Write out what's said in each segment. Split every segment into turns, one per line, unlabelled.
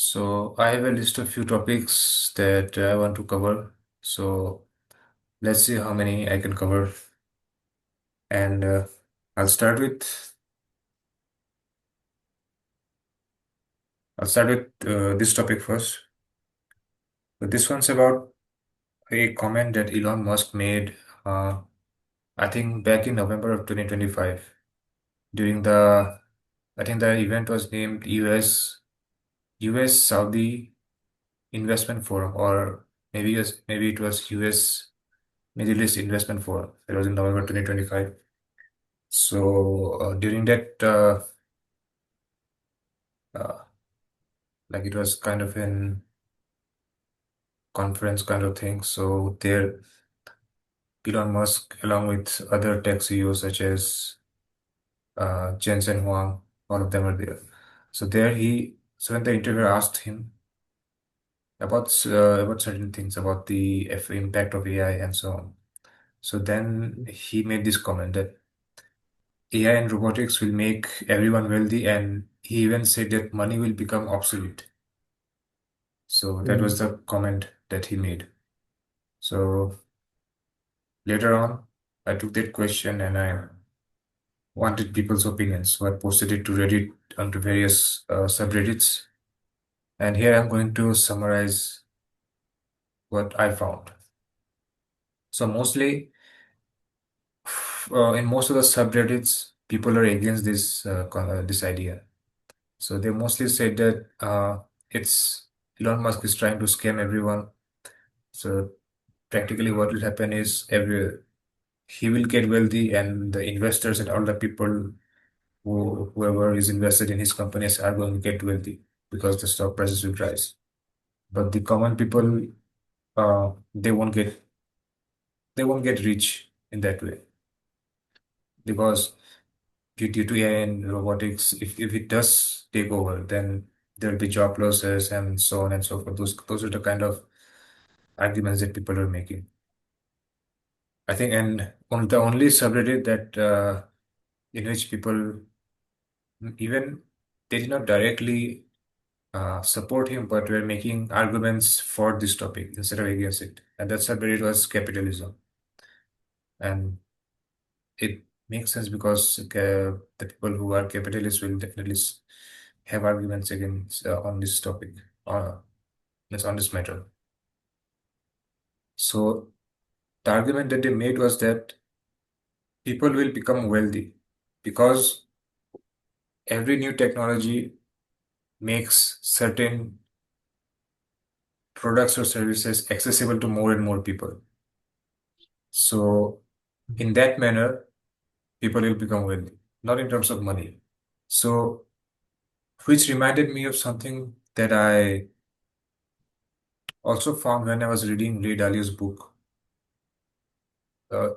So I have a list of few topics that I want to cover. So let's see how many I can cover. And I'll start with I'll start with this topic first. So this one's about a comment that Elon Musk made, uh, I think back in November of 2025 during I think the event was named US Saudi Investment Forum, or maybe it was US Middle East Investment Forum. It was in November 2025. So during that, uh, like it was kind of an conference kind of thing. So there, Elon Musk, along with other tech CEOs such as Jensen Huang, all of them are there. So when the interviewer asked him about certain things about the impact of AI and so on. So then he made this comment that AI and robotics will make everyone wealthy, and he even said that money will become obsolete. So that
Mhm.
was the comment that he made. So later on, I took that question and I wanted people's opinions. So I posted it to Reddit onto various subreddits. And here I'm going to summarize what I found. So mostly, in most of the subreddits, people are against this idea. So they mostly said that it's Elon Musk is trying to scam everyone. So practically, what will happen is he will get wealthy, and the investors and all the people whoever is invested in his companies are going to get wealthy because the stock prices will rise. But the common people, uh, they won't get they won't get rich in that way because due to AI and robotics, if it does take over, then there'll be job losses and so on and so forth. Those are the kind of arguments that people are making. I think, and on the only subreddit that in which people even they did not directly support him, but were making arguments for this topic instead of against it. And that's where it was capitalism. And it makes sense because the people who are capitalists will definitely have arguments against on this topic, uh, on this matter. So the argument that they made was that people will become wealthy because every new technology makes certain products or services accessible to more and more people. So in that manner, people will become wealthy, not in terms of money. So, which reminded me of something that I also found when I was reading Ray Dalio's book.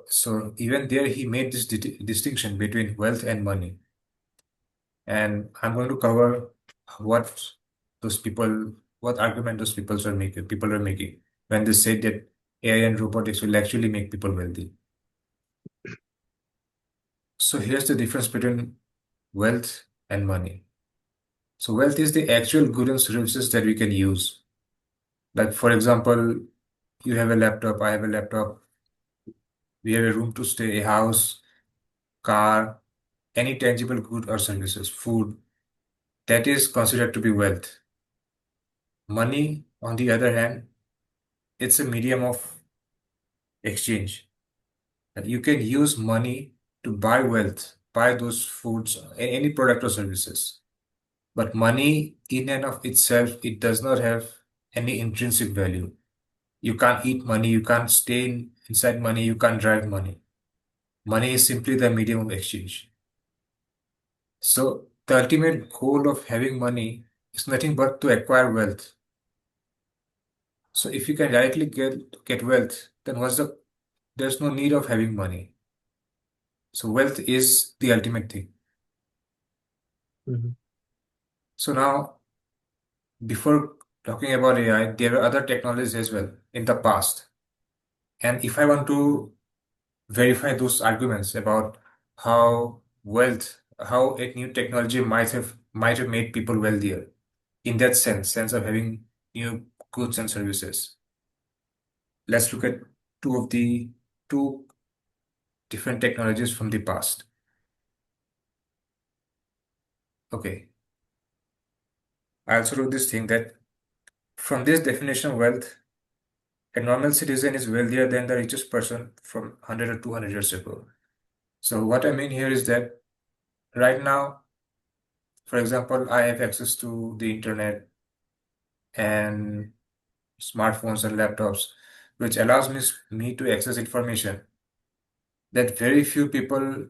So, even there, he made this distinction between wealth and money. And I'm going to cover what those people, what argument those people are making when they say that AI and robotics will actually make people wealthy. So, here's the difference between wealth and money. So, wealth is the actual goods and services that we can use. Like, for example, you have a laptop, I have a laptop, we have a room to stay, a house, car, any tangible good or services, food, that is considered to be wealth. Money, on the other hand, it's a medium of exchange. And you can use money to buy wealth, buy those foods, any product or services. But money, in and of itself, it does not have any intrinsic value. You can't eat money, you can't stay inside money, you can't drive money. Money is simply the medium of exchange. So the ultimate goal of having money is nothing but to acquire wealth. So if you can directly get wealth, then there's no need of having money. So wealth is the ultimate thing.
Mhm.
So now, before talking about AI, there were other technologies as well in the past. And if I want to verify those arguments about how a new technology might have made people wealthier, in that sense of having new goods and services. Let's look at two different technologies from the past. Okay, I also wrote this thing that from this definition of wealth, a normal citizen is wealthier than the richest person from 100 or 200 years ago. So what I mean here is that right now, for example, I have access to the internet and smartphones and laptops, which allows me to access information that very few people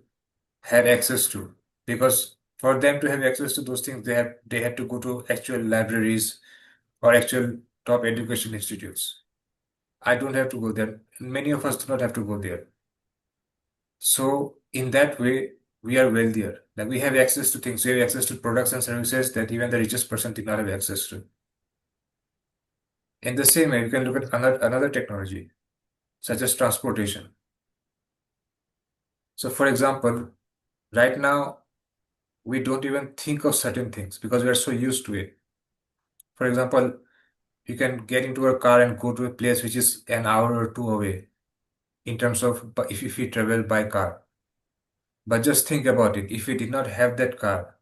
had access to. Because for them to have access to those things, they had to go to actual libraries or actual top education institutes. I don't have to go there. Many of us do not have to go there. So in that way, we are wealthier. Like we have access to things. We have access to products and services that even the richest person did not have access to. In the same way, we can look at another technology, such as transportation. So for example, right now, we don't even think of certain things because we are so used to it. For example, you can get into a car and go to a place which is an hour or two away in terms of if we travel by car. But just think about it. If we did not have that car,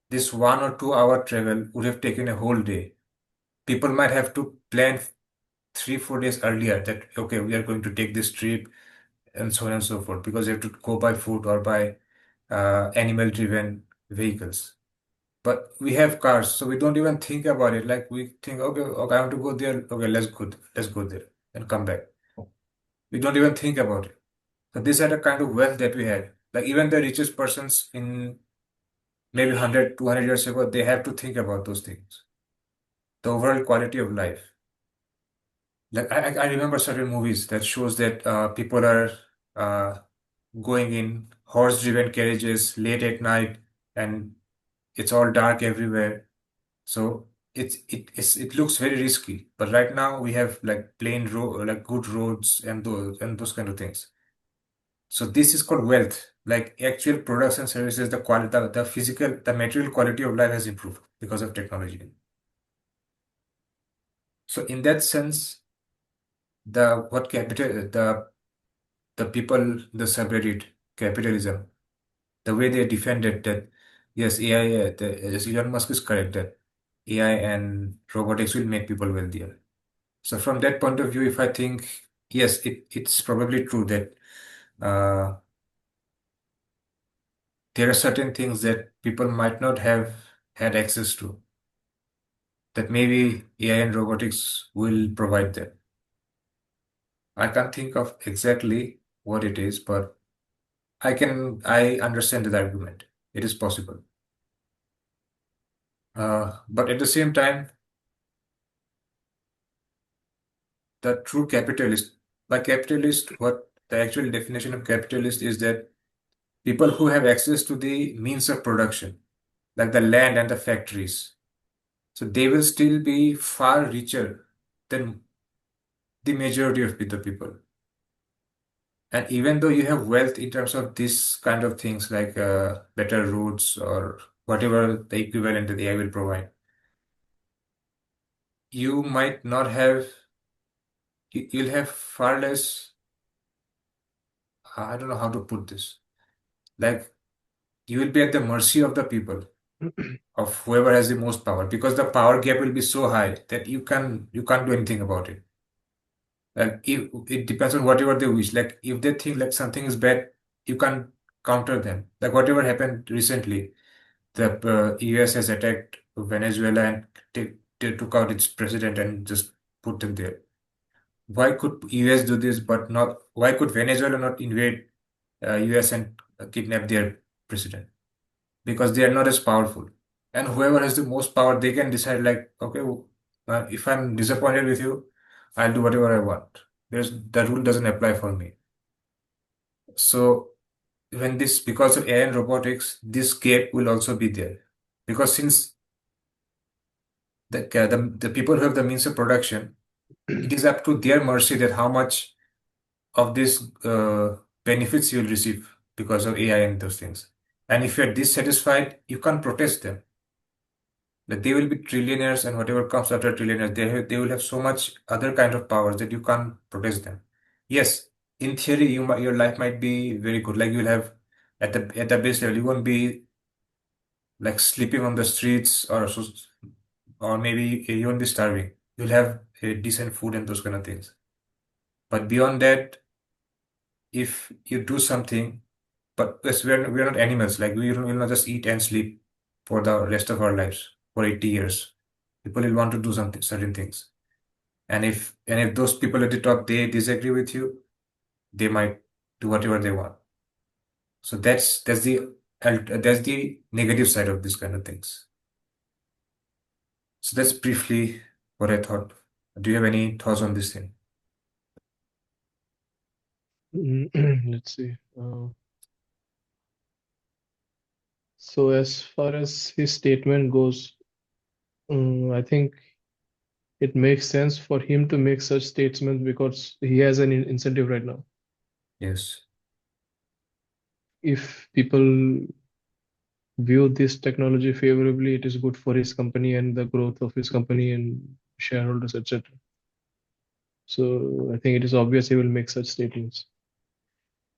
this 1 or 2 hour travel would have taken a whole day. People might have to plan 3, 4 days earlier that, okay, we are going to take this trip and so on and so forth because you have to go by foot or by animal driven vehicles. But we have cars, so we don't even think about it. Like we think, okay, I want to go there. Okay, let's go there and come back. We don't even think about it. So these are the kind of wealth that we had. Like even the richest persons in maybe 100, 200 years ago, they have to think about those things. The overall quality of life. Like I remember certain movies that shows that people are uh, going in horse-driven carriages late at night, and it's all dark everywhere. So it looks very risky. But right now we have like like good roads and those kind of things. So this is called wealth. Like actual products and services, the quality, the physical, the material quality of life has improved because of technology. So in that sense, the what capital the people the subreddit capitalism, the way they defended that yes, AI, yes, Elon Musk is correct that AI and robotics will make people wealthier. So from that point of view, if I think yes, it's probably true that uh, there are certain things that people might not have had access to that maybe AI and robotics will provide them. I can't think of exactly what it is, but I understand that argument. It is possible. But at the same time, the true capitalist, by capitalist, what the actual definition of capitalist is that people who have access to the means of production, like the land and the factories, so they will still be far richer than the majority of the people. And even though you have wealth in terms of this kind of things like better roads or whatever the equivalent that AI will provide, you might not have, you'll have far less, I don't know how to put this. Like you will be at the mercy of the people, of whoever has the most power, because the power gap will be so high that you can't do anything about it. Like if, it depends on whatever they wish. Like if they think like something is bad, you can't counter them. Like whatever happened recently, the US has attacked Venezuela and they took out its president and just put them there. Why could US do this, but not? Why could Venezuela not invade US and kidnap their president? Because they are not as powerful. And whoever has the most power, they can decide like, okay, if I'm disappointed with you, I'll do whatever I want. The rule doesn't apply for me. So when this, because of AI and robotics, this gap will also be there. Because since the people who have the means of production, it is up to their mercy that how much of this benefits you'll receive because of AI and those things. And if you're dissatisfied, you can't protest them. That they will be trillionaires, and whatever comes after trillionaires, they will have so much other kind of powers that you can't protect them. Yes, in theory, your life might be very good. Like you'll have at the base level, you won't be like sleeping on the streets or maybe you won't be starving. You'll have a decent food and those kind of things. But beyond that, if you do something, but yes, we're not animals. Like we will not just eat and sleep for the rest of our lives for 80 years. People will want to do something, certain things. And if those people at the top they disagree with you, they might do whatever they want. So that's the negative side of this kind of things. So that's briefly what I thought. Do you have any thoughts on this thing?
Let's see. So as far as his statement goes, I think it makes sense for him to make such statements because he has an incentive right now.
Yes,
If people view this technology favorably, it is good for his company and the growth of his company and shareholders, etc. So I think it is obvious he will make such statements.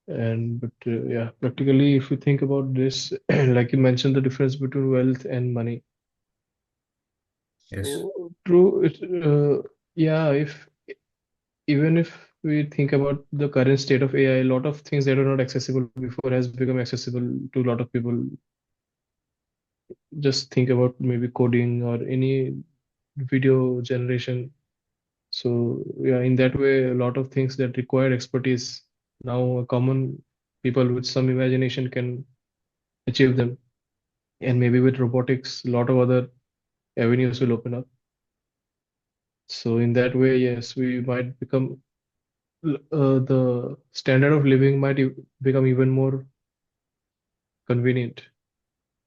And but yeah, practically, if you think about this, like you mentioned, the difference between wealth and money.
yes,
So true. Yeah, if even if we think about the current state of AI, a lot of things that were not accessible before has become accessible to a lot of people. Just think about maybe coding or any video generation. So yeah, in that way, a lot of things that require expertise now a common people with some imagination can achieve them. And maybe with robotics, a lot of other avenues will open up. So in that way, yes, we might become the standard of living might become even more convenient.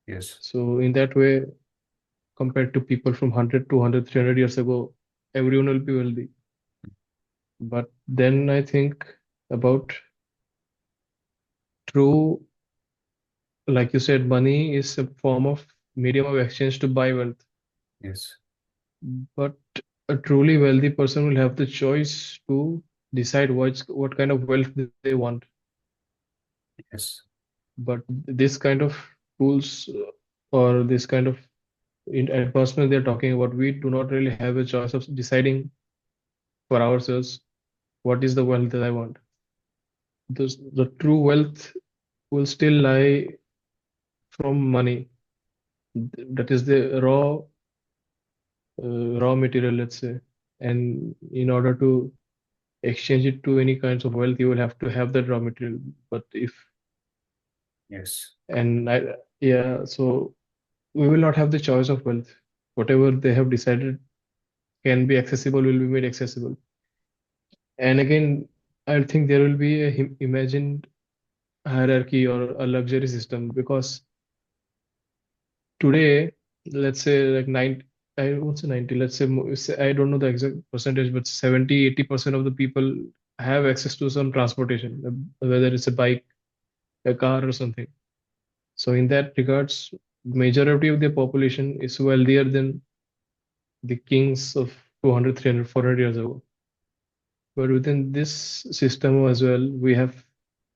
yes,
So in that way, compared to people from 100, 200, 300 years ago, everyone will be wealthy. But then I think about true, like you said, money is a form of medium of exchange to buy wealth.
yes,
But a truly wealthy person will have the choice to decide what kind of wealth they want.
yes,
But this kind of tools or this kind of advancement they're talking about, we do not really have a choice of deciding for ourselves what is the wealth that I want. The true wealth will still lie from money. That is the raw material, let's say. And in order to exchange it to any kinds of wealth, you will have to have that raw material. But if
yes,
and I yeah, so we will not have the choice of wealth. Whatever they have decided can be accessible will be made accessible. And again, I think there will be a imagined hierarchy or a luxury system because today, let's say like 90, I won't say 90, let's say, I don't know the exact percentage, but 70, 80% of the people have access to some transportation, whether it's a bike, a car, or something. So in that regards, majority of the population is wealthier than the kings of 200, 300, 400 years ago. But within this system as well, we have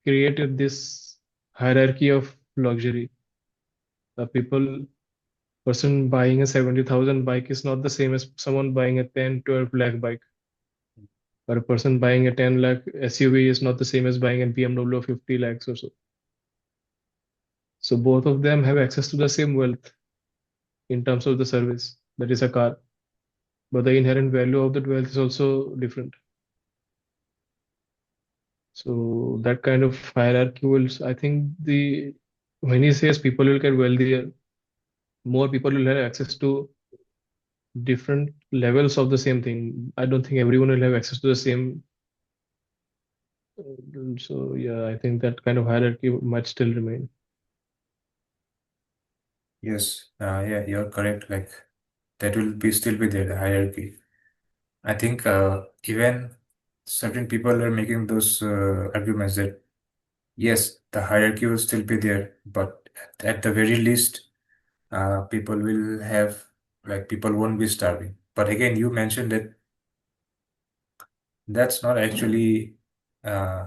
created this hierarchy of luxury. The person buying a 70,000 bike is not the same as someone buying a 10, 12 lakh bike. Or a person buying a 10 lakh SUV is not the same as buying a BMW of 50 lakhs or so. So both of them have access to the same wealth in terms of the service, that is a car. But the inherent value of that wealth is also different. So that kind of hierarchy will, I think when he says people will get wealthier, more people will have access to different levels of the same thing. I don't think everyone will have access to the same. So yeah, I think that kind of hierarchy might still remain.
yes. Yeah, you're correct. Like that will be still be there, the hierarchy. I think even certain people are making those arguments that yes, the hierarchy will still be there, but at the very least, people will have. like people won't be starving. But again, you mentioned that that's not actually uh,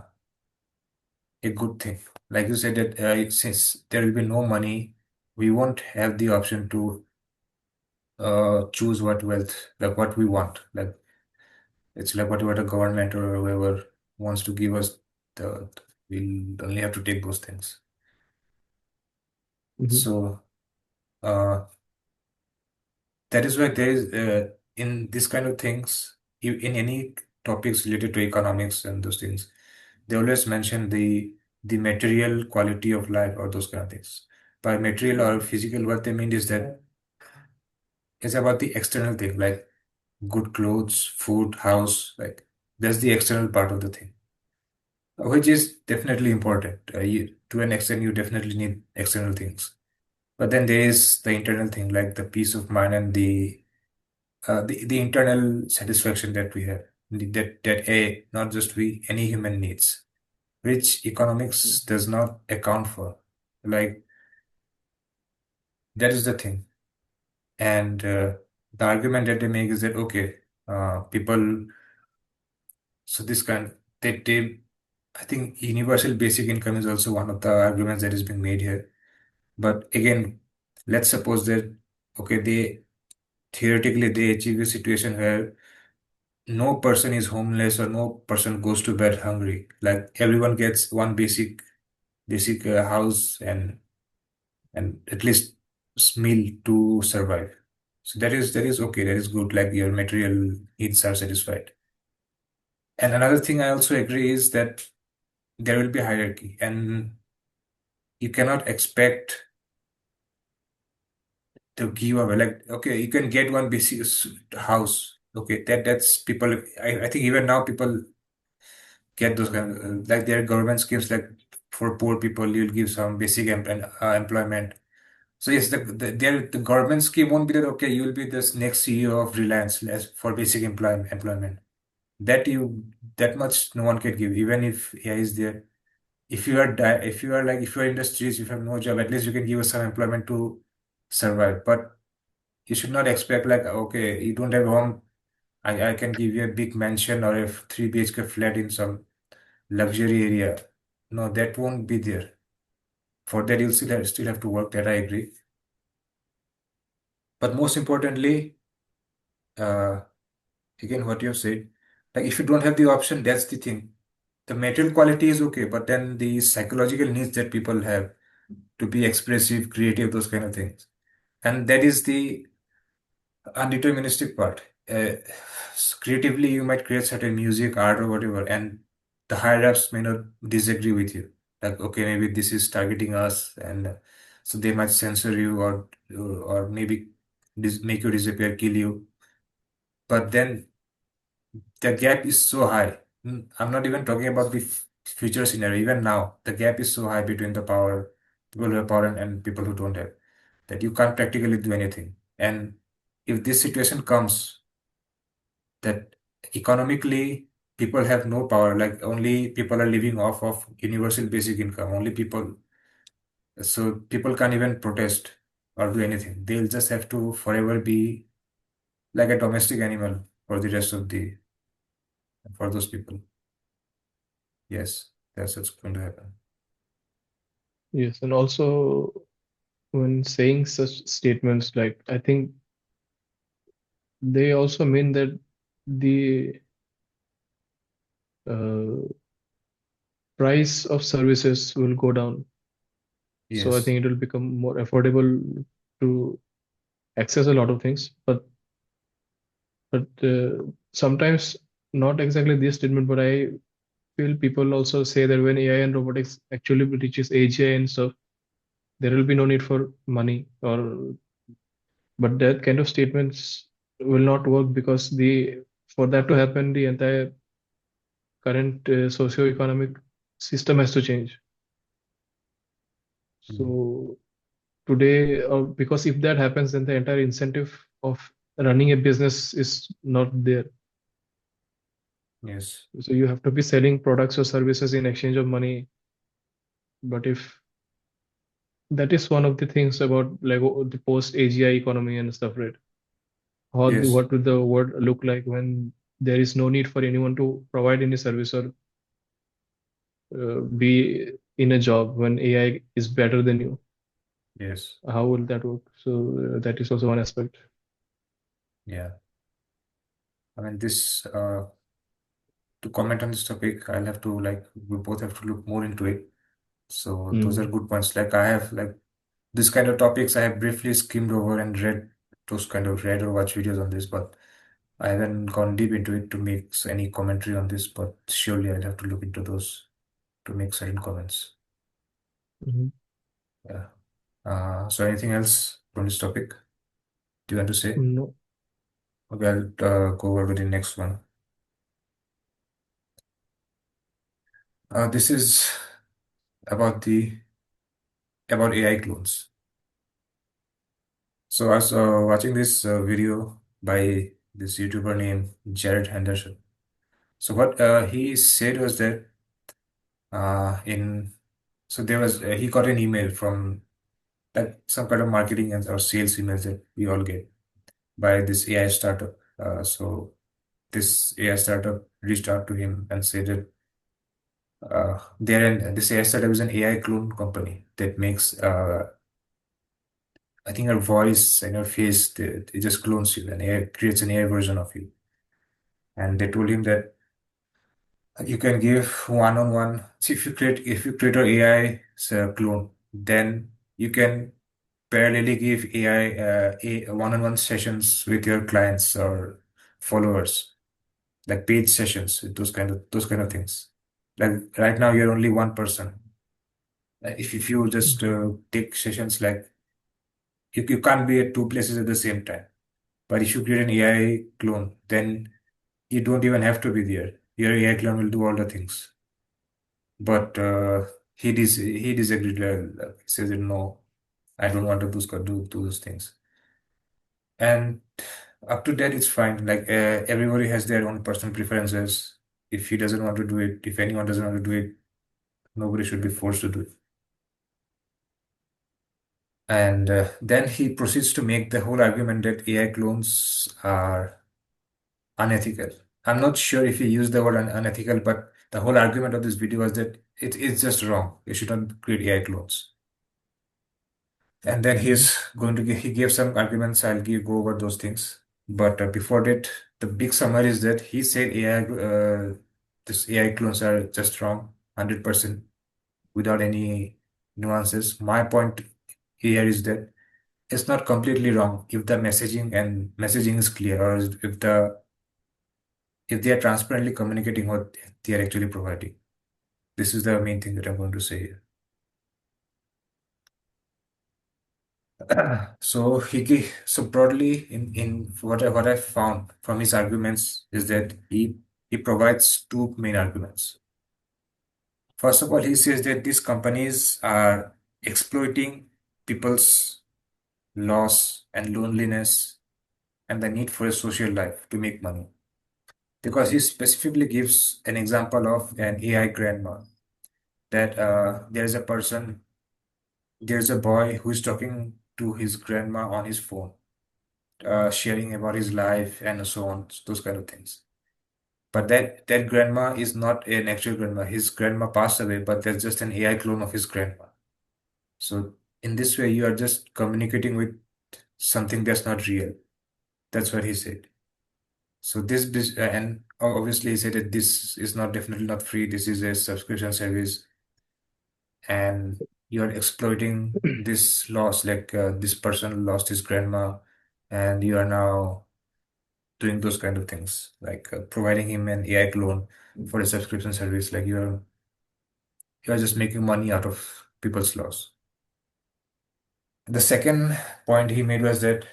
a good thing. Like you said that since there will be no money, we won't have the option to choose what wealth, like what we want. Like it's like whatever the government or whoever wants to give us, we'll only have to take those things.
Hmm.
So uh, that is why there is in this kind of things, in any topics related to economics and those things, they always mention the material quality of life or those kind of things. By material or physical, what they mean is that it's about the external thing, like good clothes, food, house, like that's the external part of the thing, which is definitely important. To an extent, you definitely need external things. But then there is the internal thing, like the peace of mind and the internal satisfaction that we have, that a not just we, any human needs, which economics does not account for. Like that is the thing. And the argument that they make is that okay, people. So this kind, they I think universal basic income is also one of the arguments that is being made here. But again, let's suppose that okay, they theoretically they achieve a situation where no person is homeless or no person goes to bed hungry. Like everyone gets one basic house and at least meal to survive. So that is okay. That is good. Like your material needs are satisfied. And another thing I also agree is that there will be hierarchy, and you cannot expect to give away. Like okay, you can get one basic house. Okay, that's people. I think even now people get those kind of, like there are government schemes like for poor people you'll give some basic employment. So yes, the government scheme won't be that okay you'll be this next CEO of Reliance for basic employment. That you that much no one can give even if AI is there. If you are in the streets, if you have no job, at least you can give us some employment to survive. But you should not expect like okay you don't have home. I can give you a big mansion or a 3 BHK flat in some luxury area. No, that won't be there. For that, you'll still have to work. That I agree. But most importantly, uh, again, what you have said, like if you don't have the option, that's the thing. The material quality is okay, but then the psychological needs that people have to be expressive, creative, those kind of things, and that is the undeterministic part. Creatively, you might create certain music, art, or whatever, and the higher ups may not disagree with you. Like, okay, maybe this is targeting us, and so they might censor you or maybe make you disappear, kill you. But then the gap is so high. I'm not even talking about the future scenario. Even now, the gap is so high between the people who have power and people who don't have, that you can't practically do anything. And if this situation comes, that economically people have no power, like only people are living off of universal basic income, only people, so people can't even protest or do anything. They'll just have to forever be like a domestic animal for the rest of the for those people. Yes, that's what's going to happen.
Yes, and also when saying such statements, like I think they also mean that the uh, price of services will go down. So I
Yes.
think it will become more affordable to access a lot of things. But sometimes not exactly this statement, but I feel people also say that when AI and robotics actually reaches AGI and stuff, there will be no need for money or but that kind of statements will not work because the for that to happen, the entire current socio-economic system has to change.
Mm.
So today, because if that happens, then the entire incentive of running a business is not there.
Yes.
So you have to be selling products or services in exchange of money. But if that is one of the things about like the post AGI economy and stuff, right?
Yes,
what would the world look like when there is no need for anyone to provide any service or be in a job when AI is better than you?
yes,
How will that work? So that is also one aspect.
yeah. I mean, this to comment on this topic, I'll have to like we both have to look more into it. So those are
Mm.
good points. Like I have like this kind of topics I have briefly skimmed over and read those kind of read or watch videos on this, but I haven't gone deep into it to make any commentary on this. But surely I'll have to look into those to make certain comments.
Mhm.
Yeah. So anything else from this topic? Do you want to say?
No.
Okay, I'll go over with the next one. This is about the about AI clones. So I was watching this video by this YouTuber named Jared Henderson. So what he said was that in so there was he got an email from like some kind of marketing and or sales emails that we all get by this AI startup. So this AI startup reached out to him and said that this AI startup is an AI clone company that makes I think her voice and her face it just clones you and AI creates an AI version of you. And they told him that you can give one-on-one. See, if you create an AI clone, then you can parallelly give AI one-on-one sessions with your clients or followers, like paid sessions, those kind of things. Like right now, you're only one person. If you just
Mhm.
take sessions like you can't be at two places at the same time. But if you create an AI clone, then you don't even have to be there. Your AI clone will do all the things. But he disagreed. He says that no, I don't want to do those things. And up to that, it's fine. Like everybody has their own personal preferences. If he doesn't want to do it, if anyone doesn't want to do it, nobody should be forced to do it. And then he proceeds to make the whole argument that AI clones are unethical. I'm not sure if he used the word unethical, but the whole argument of this video was that it's just wrong. You shouldn't create AI clones. And then
Mhm.
he gave some arguments. Go over those things. But before that, the big summary is that he said this AI clones are just wrong, 100% without any nuances. My point here is that it's not completely wrong if the messaging is clear, or if they are transparently communicating what they are actually providing. This is the main thing that I'm going to say here. So broadly in what I found from his arguments is that he provides two main arguments. First of all, he says that these companies are exploiting people's loss and loneliness and the need for a social life to make money. Because he specifically gives an example of an AI grandma that there's a boy who's talking to his grandma on his phone, sharing about his life and so on, those kind of things. But that grandma is not an actual grandma. His grandma passed away, but there's just an AI clone of his grandma. So in this way, you are just communicating with something that's not real. That's what he said. So and obviously he said that this is not definitely not free. This is a subscription service, and you are exploiting this loss. Like this person lost his grandma, and you are now doing those kind of things, like providing him an AI clone for a subscription service. Like you're just making money out of people's loss. The second point he made was that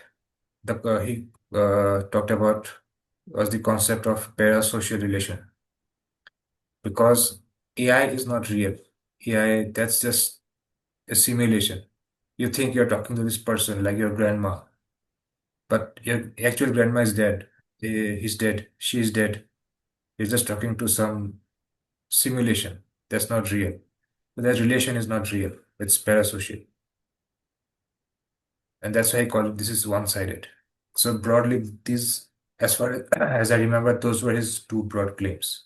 he talked about was the concept of parasocial relation, because AI is not real. AI, that's just a simulation. You think you're talking to this person like your grandma, but your actual grandma is dead. He's dead. She's dead. You're just talking to some simulation. That's not real. That relation is not real. It's parasocial. And that's why I call it this is one-sided. So broadly, these, as far as I remember, those were his two broad claims.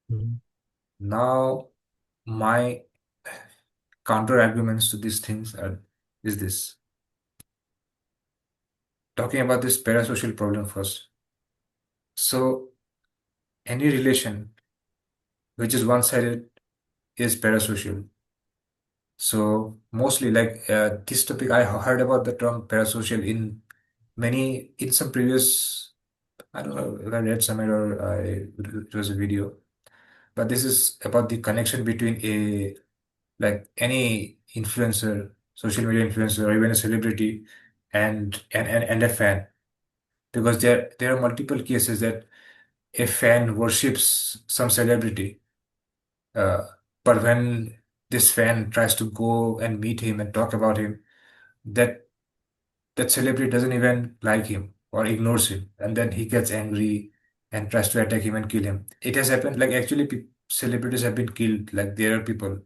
Mhm.
Now, my counter arguments to these things is this. Talking about this parasocial problem first. So, any relation which is one-sided is parasocial. So, mostly like this topic, I heard about the term parasocial in some previous, I don't know if I read somewhere or it was a video, but this is about the connection between like any influencer, social media influencer, or even a celebrity, and a fan, because there are multiple cases that a fan worships some celebrity, uh, but when this fan tries to go and meet him and talk about him, that that celebrity doesn't even like him or ignores him, and then he gets angry and tries to attack him and kill him. It has happened. Like actually, celebrities have been killed. Like there are people,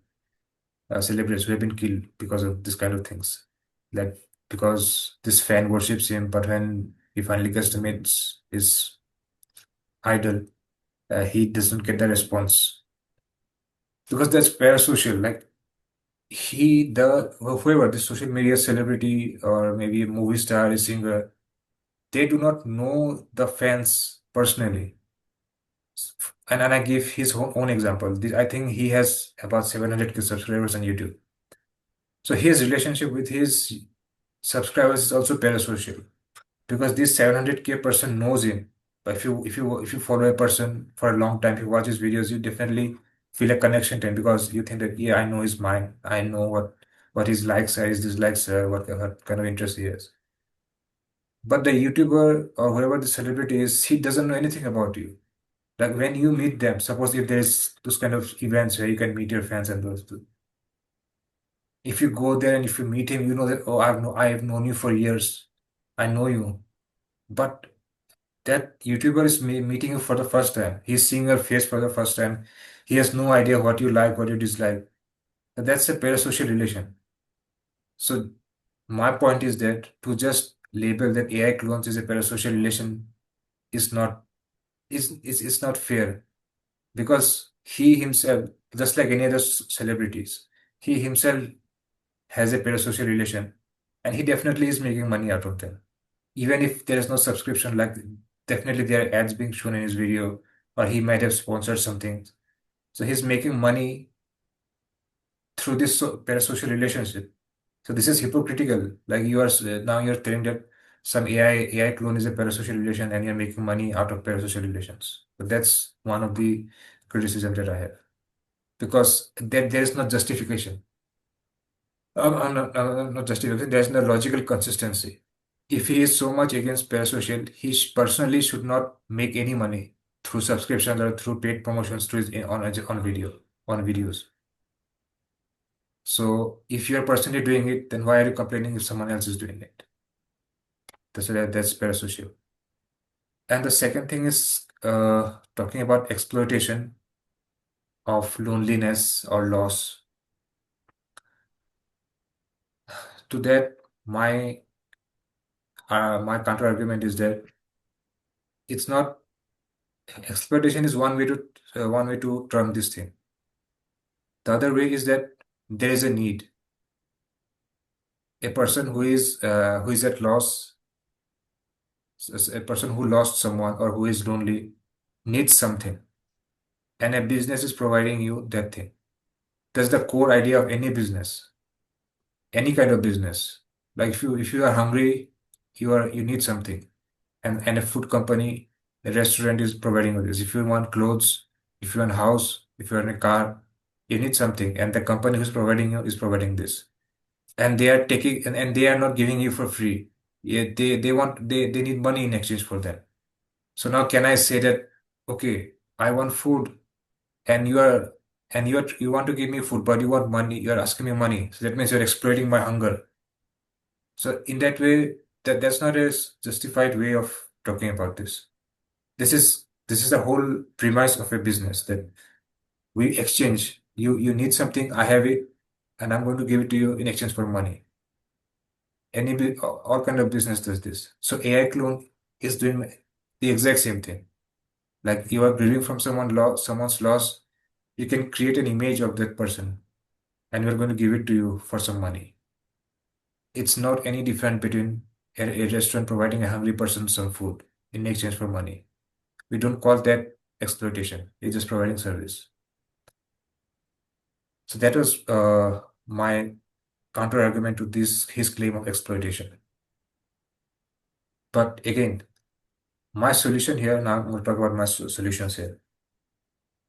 celebrities who have been killed because of this kind of things. Like because this fan worships him, but when he finally gets to meet his idol, he doesn't get the response because that's parasocial. Like whoever the social media celebrity or maybe a movie star, a singer, they do not know the fans personally. And I give his own example. I think he has about 700K subscribers on YouTube. So his relationship with his subscribers is also parasocial because this 700K person knows him. But if you follow a person for a long time, if you watch his videos, you definitely feel a connection to him because you think that, yeah, I know his mind. I know what his likes are, his dislikes are, what kind of interest he has. But the YouTuber or whoever the celebrity is, he doesn't know anything about you. Like when you meet them, suppose if there's those kind of events where you can meet your fans and those, if you go there and if you meet him, you know that, oh, I have known you for years. I know you. But that YouTuber is meeting you for the first time. He's seeing your face for the first time. He has no idea what you like, what you dislike. And that's a parasocial relation. So my point is that to just label that AI clones is a parasocial relation is not is not fair because he himself, just like any other celebrities, he himself has a parasocial relation and he definitely is making money out of them. Even if there is no subscription, like definitely there are ads being shown in his video, or he might have sponsored something. So he's making money through this parasocial relationship. So this is hypocritical. Like now you're telling that some AI clone is a parasocial relation and you're making money out of parasocial relations. But that's one of the criticism that I have because there is no justification. Not justification. There's no logical consistency. If he is so much against parasocial, he personally should not make any money through subscriptions or through paid promotions to on videos. So if you are personally doing it, then why are you complaining if someone else is doing it? That's parasocial. And the second thing is talking about exploitation of loneliness or loss. To that, my counter argument is that it's not exploitation is one way to term this thing. The other way is that there is a need. A person who is at loss, a person who lost someone or who is lonely, needs something, and a business is providing you that thing. That's the core idea of any business, any kind of business. Like if you are hungry, you need something, and a food company, a restaurant is providing you this. If you want clothes, if you want a house, if you want a car, you need something, and the company who's providing you is providing this. And they are taking and they are not giving you for free. Yeah, they need money in exchange for that. So now can I say that, okay, I want food and you want to give me food, but you want money, you're asking me money. So that means you're exploiting my hunger. So in that way, that's not a justified way of talking about this. This is the whole premise of a business that we exchange. You need something, I have it, and I'm going to give it to you in exchange for money. All kind of business does this. So AI clone is doing the exact same thing. Like you are grieving from someone's loss, you can create an image of that person, and we're going to give it to you for some money. It's not any different between a restaurant providing a hungry person some food in exchange for money. We don't call that exploitation. It's just providing service. So that was my counter argument to this his claim of exploitation. But again, my solution here now, I'm going to talk about my solutions here.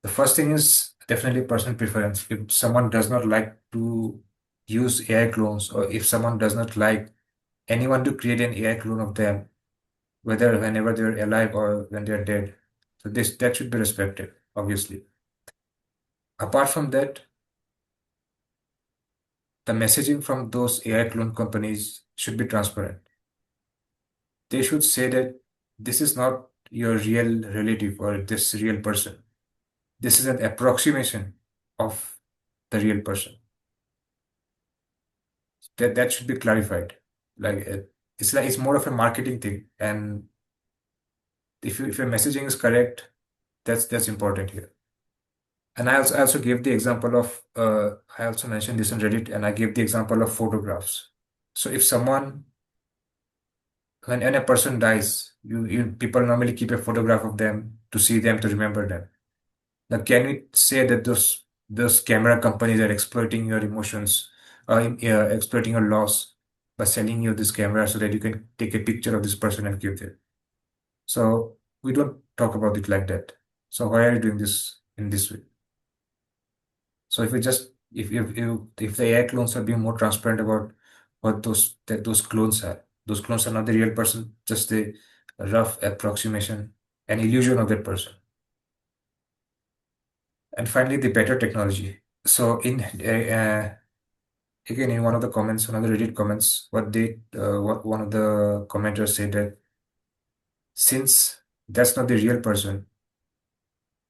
The first thing is definitely personal preference. If someone does not like to use AI clones, or if someone does not like anyone to create an AI clone of them, whether whenever they're alive or when they're dead, so this that should be respected, obviously. Apart from that, the messaging from those AI clone companies should be transparent. They should say that this is not your real relative or this real person. This is an approximation of the real person. That should be clarified. Like it's more of a marketing thing, and if your messaging is correct, that's important here. And I also gave the example of I also mentioned this on Reddit, and I gave the example of photographs. So if someone when a person dies, you people normally keep a photograph of them to see them to remember them. Now, can we say that those camera companies are exploiting your emotions, exploiting your loss by selling you this camera so that you can take a picture of this person and give it? So we don't talk about it like that. So why are you doing this in this way? So if we just if the AI clones are being more transparent about what those clones are, those clones are not the real person, just a rough approximation, an illusion of that person. And finally, the better technology. So again, in one of the comments, one of the Reddit comments, what one of the commenters said that since that's not the real person,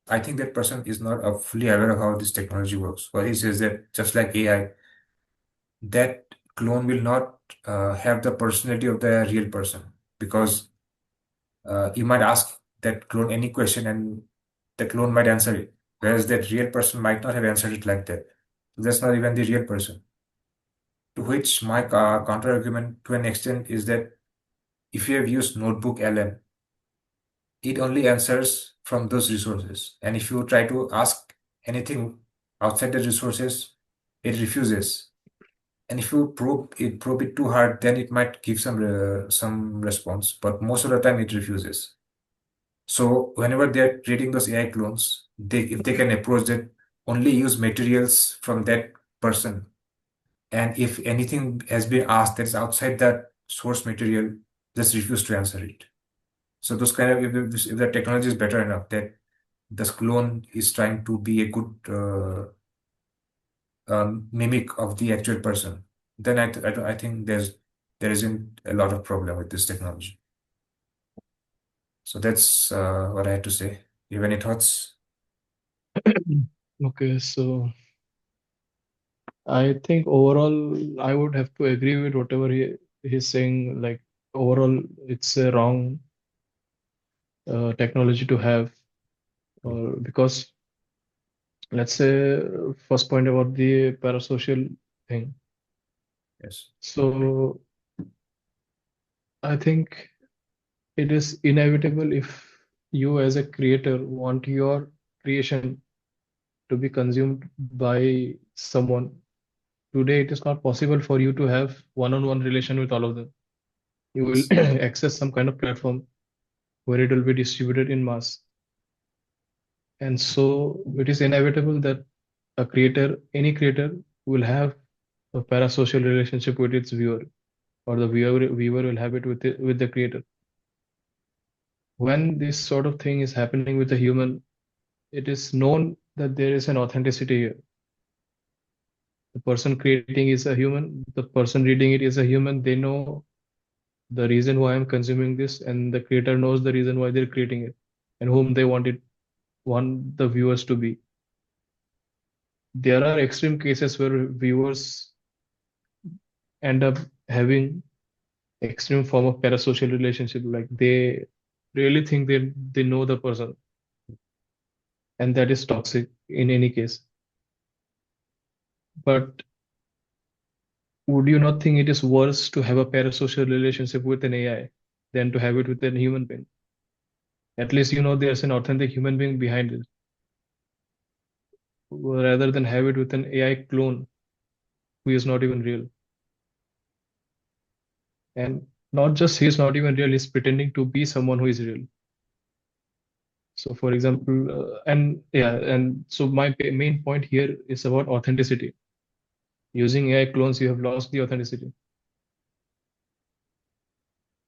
I think that person is not fully aware of how this technology works. Well, he says that just like AI, that clone will not have the personality of the real person because you might ask that clone any question and the clone might answer it, whereas that real person might not have answered it like that. So that's not even the real person. To which my counter argument to an extent is that if you have used Notebook LM, it only answers from those resources. And if you try to ask anything outside the resources, it refuses. And if you probe it too hard, then it might give some response. But most of the time, it refuses. So whenever they're creating those AI clones, if they can approach that, only use materials from that person. And if anything has been asked that is outside that source material, just refuse to answer it. So those kind of if the technology is better enough that this clone is trying to be a good mimic of the actual person, then I think there isn't a lot of problem with this technology. So that's what I had to say. You have any thoughts?
Okay, so I think overall I would have to agree with whatever he's saying. Like overall, it's a wrong technology to have, because let's say first point about the parasocial thing.
Yes.
So I think it is inevitable if you as a creator want your creation to be consumed by someone. Today, it is not possible for you to have one-on-one relation with all of them. You will
Yes.
access some kind of platform where it will be distributed in mass. And so it is inevitable that any creator, will have a parasocial relationship with its viewer, or the viewer will have it with the creator. When this sort of thing is happening with a human, it is known that there is an authenticity here. The person creating is a human, the person reading it is a human. They know the reason why I'm consuming this, and the creator knows the reason why they're creating it and whom they want the viewers to be. There are extreme cases where viewers end up having extreme form of parasocial relationship. Like they really think they know the person, and that is toxic in any case. But would you not think it is worse to have a parasocial relationship with an AI than to have it with a human being? At least you know there's an authentic human being behind it, rather than have it with an AI clone who is not even real. And not just he's not even real, he's pretending to be someone who is real. So, for example, and yeah, and so my main point here is about authenticity. Using AI clones, you have lost the authenticity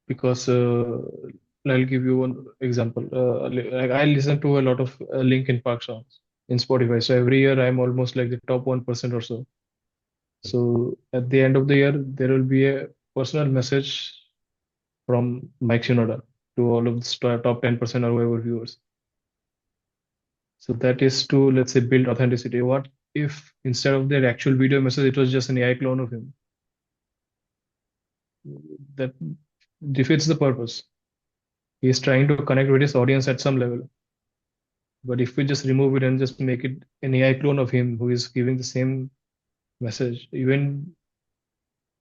because I'll give you one example. Like I listen to a lot of Linkin Park songs in Spotify. So every year I'm almost like the top 1% or so. So at the end of the year, there will be a personal message from Mike Shinoda to all of the top 10% or whoever viewers. So that is to, let's say, build authenticity. What if instead of their actual video message, it was just an AI clone of him? That defeats the purpose. He's trying to connect with his audience at some level. But if we just remove it and just make it an AI clone of him who is giving the same message, even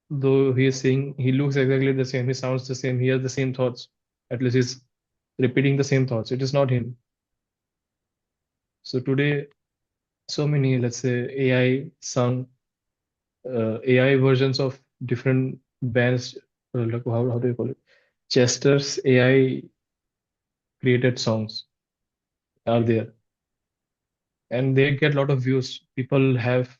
though he is saying he looks exactly the same, he sounds the same, he has the same thoughts, at least he's repeating the same thoughts. It is not him. So today, so many, let's say, AI sung AI versions of different bands, like how do you call it? Chester's AI created songs are there, and they get a lot of views. People have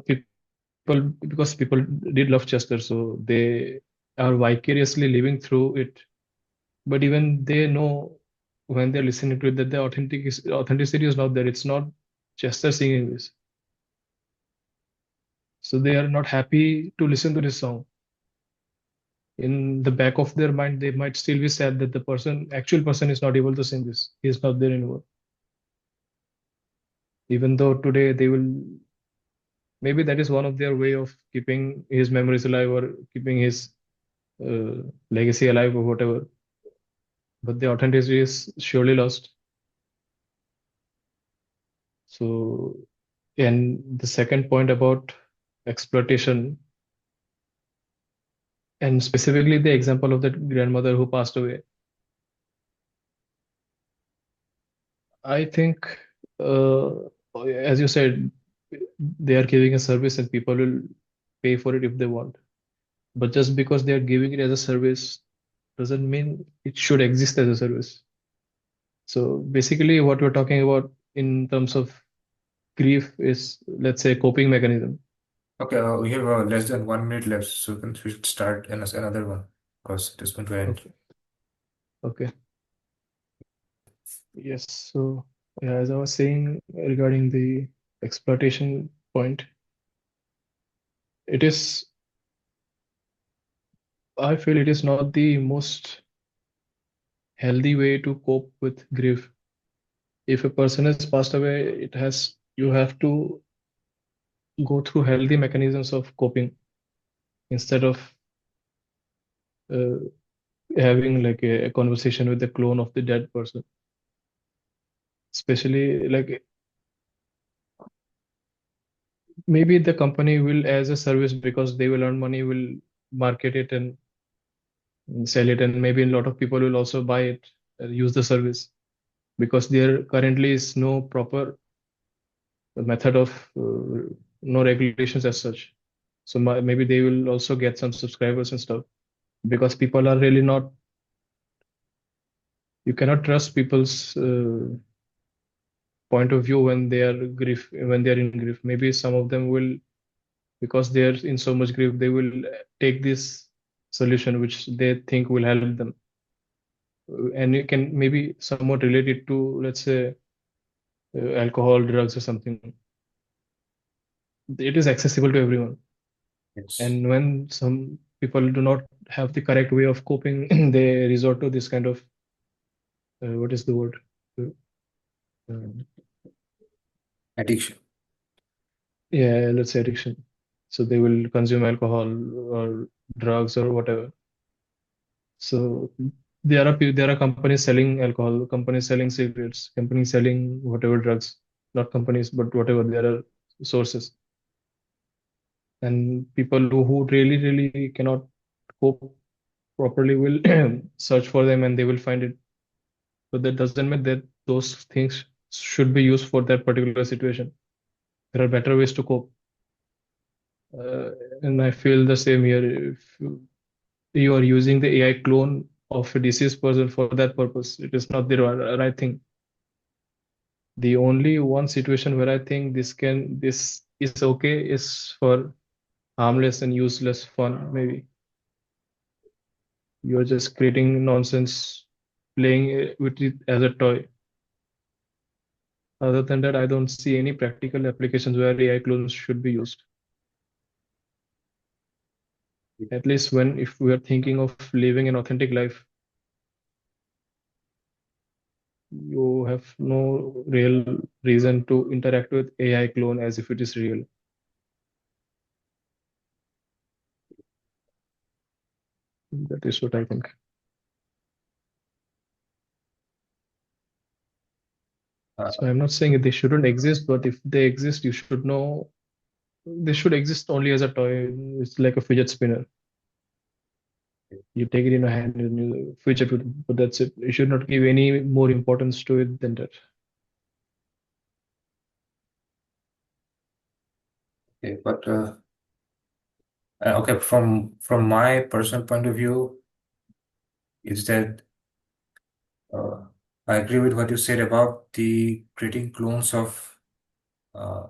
people because people did love Chester, so they are vicariously living through it. But even they know when they're listening to it that the authenticity is not there. It's not Chester singing this, so they are not happy to listen to this song. In the back of their mind, they might still be sad that the actual person is not able to sing this. He is not there anymore. Even though today they will, maybe that is one of their way of keeping his memories alive or keeping his legacy alive or whatever. But the authenticity is surely lost. So, and the second point about exploitation, and specifically the example of that grandmother who passed away, I think, uh, as you said, they are giving a service and people will pay for it if they want. But just because they are giving it as a service doesn't mean it should exist as a service. So basically, what we're talking about in terms of grief is, let's say, coping mechanism.
Okay, we have less than 1 minute left, so we should start another one because it is going to end.
Okay. Okay. Yes. So, yeah, as I was saying regarding the exploitation point, it is, I feel it is not the most healthy way to cope with grief. If a person has passed away, you have to go through healthy mechanisms of coping instead of uh, having like a conversation with a clone of the dead person. Especially like maybe the company will, as a service, because they will earn money, will market it and sell it, and maybe a lot of people will also buy it, use the service, because there currently is no proper method of no regulations as such. So maybe they will also get some subscribers and stuff because people are really not. You cannot trust people's point of view when they are in grief. Maybe some of them will, because they are in so much grief, they will take this solution which they think will help them. And you can maybe somewhat relate it to, let's say, alcohol, drugs, or something. It is accessible to everyone.
Yes.
And when some people do not have the correct way of coping, they resort to this kind of what is the word? Uh,
Addiction.
yeah, let's say addiction. So they will consume alcohol or drugs or whatever. So there are companies selling alcohol, companies selling cigarettes, companies selling whatever drugs, not companies, but whatever there are sources. And people who really cannot cope properly will search for them and they will find it. But that doesn't mean that those things should be used for that particular situation. There are better ways to cope. Uh, and I feel the same here. If you are using the AI clone of a deceased person for that purpose, it is not the right thing. The only one situation where I think this is okay is for harmless and useless fun, maybe. You're just creating nonsense, playing with it as a toy. Other than that, I don't see any practical applications where AI clones should be used. At least when if we are thinking of living an authentic life, you have no real reason to interact with AI clone as if it is real. That is what I think. So
Uh,
I'm not saying they shouldn't exist, but if they exist, you should know they should exist only as a toy. It's like a fidget spinner. You take it in your hand and you fidget with it, but that's it. You should not give any more importance to it than that.
okay, but okay, from my personal point of view, is that uh, I agree with what you said about the creating clones of uh,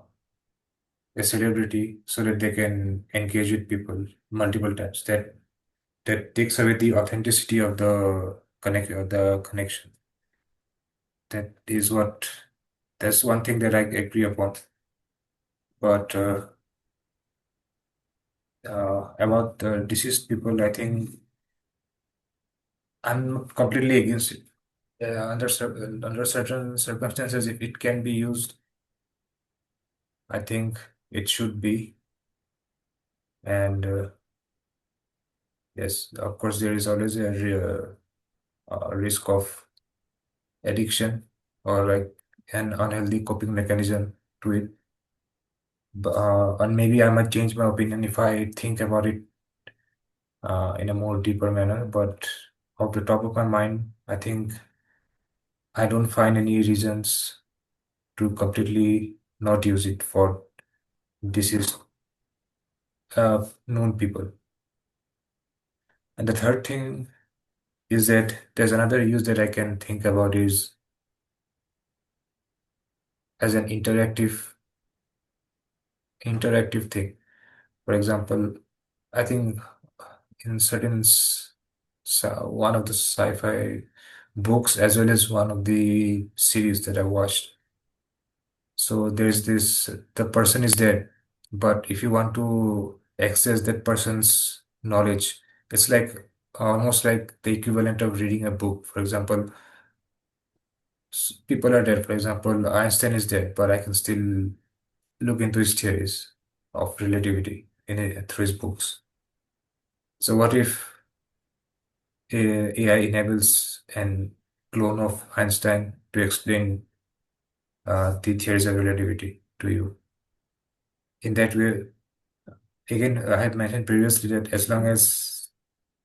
a celebrity so that they can engage with people multiple times. That takes away the authenticity of the connection. That is what that's one thing that I agree upon. But about the deceased people, I think I'm completely against it. Under certain circumstances, if it can be used, I think it should be. And yes, of course, there is always a risk of addiction or like an unhealthy coping mechanism to it. And maybe I might change my opinion if I think about it in a more deeper manner. But off the top of my mind, I think I don't find any reasons to completely not use it for this is known people. And the third thing is that there's another use that I can think about is as an interactive thing. For example, I think in one of the sci-fi books as well as one of the series that I watched. So there's this the person is dead, but if you want to access that person's knowledge, it's like almost like the equivalent of reading a book. For example, people are dead. For example, Einstein is dead, but I can still look into his theories of relativity through his books. So what if AI enables an clone of Einstein to explain the theories of relativity to you? In that way, again, I had mentioned previously that as long as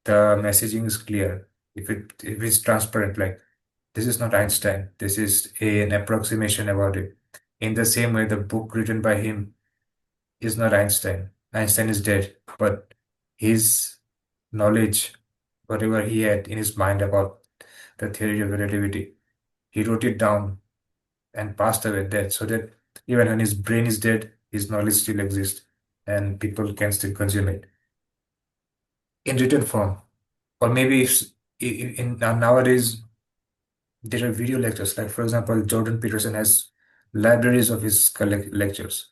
the messaging is clear, if it's transparent, like this is not Einstein, this is an approximation about it. In the same way, the book written by him is not Einstein. Einstein is dead, but his knowledge, whatever he had in his mind about the theory of relativity, he wrote it down and passed away dead, so that even when his brain is dead, his knowledge still exists and people can still consume it in written form. Or maybe if, nowadays there are video lectures, like for example, Jordan Peterson has libraries of his lectures.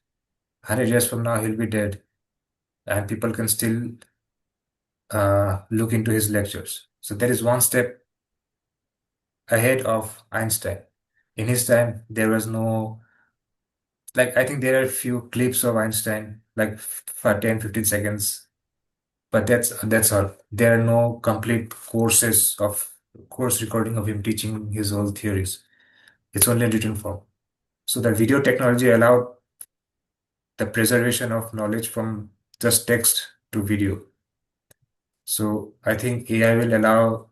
100 years from now, he'll be dead, and people can still look into his lectures. So that is one step ahead of Einstein. In his time, there was no like I think there are a few clips of Einstein, like for 10, 15 seconds, but that's all. There are no complete course recording of him teaching his whole theories. It's only in written form. So the video technology allowed the preservation of knowledge from just text to video. So I think AI will allow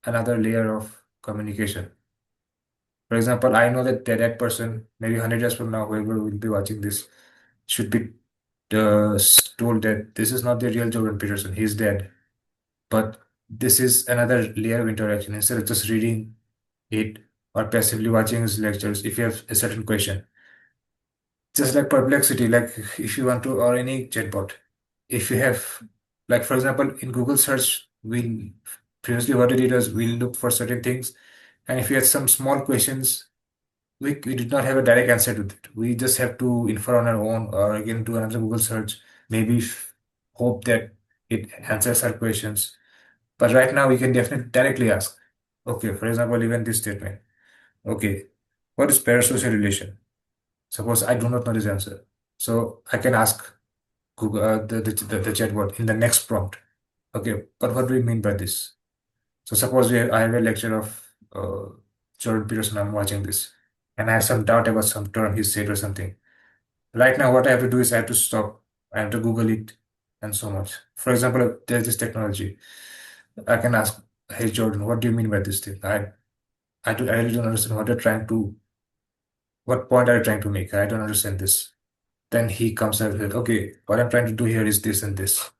another layer of communication. For example, I know that person, maybe 100 years from now, whoever will be watching this, should be told that this is not the real Jordan Peterson. He's dead. But this is another layer of interaction. Instead of just reading it or passively watching his lectures, if you have a certain question, just like Perplexity, like if you want to, or any chatbot, if you have, like for example, in Google search, we previously what we did was we look for certain things, and if you had some small questions, we did not have a direct answer to it. We just have to infer on our own, or again do another Google search, maybe hope that it answers our questions. But right now, we can definitely directly ask. Okay, for example, even this statement. Okay, what is parasocial relation? Suppose I do not know this answer. So I can ask Google, the chatbot in the next prompt. Okay, but what do we mean by this? So suppose I have a lecture of Jordan Peterson, I'm watching this, and I have some doubt about some term he said or something. Right now, what I have to do is I have to stop. I have to Google it and so much. For example, there's this technology. I can ask, hey Jordan, what do you mean by this thing? I really don't understand what point are you trying to make? I don't understand this. Then he comes out with, okay, what I'm trying to do here is this and this.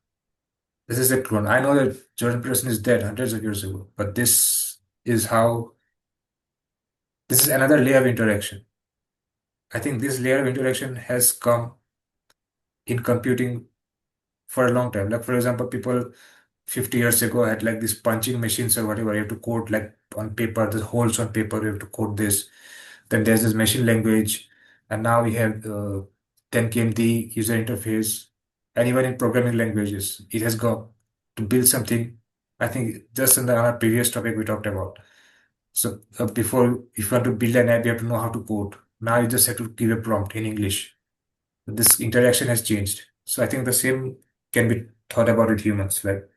This is a clone. I know that Jordan Peterson is dead hundreds of years ago, but is how, this is another layer of interaction. I think this layer of interaction has come in computing for a long time. Like, for example, people 50 years ago had like these punching machines or whatever. You have to code like on paper, the holes on paper, you have to code this. Then there's this machine language, and now we have 10 came the user interface, and even in programming languages, it has got to build something. I think just in the our previous topic we talked about. So before, if you want to build an app, you have to know how to code. Now you just have to give a prompt in English. This interaction has changed. So I think the same can be thought about with humans. Like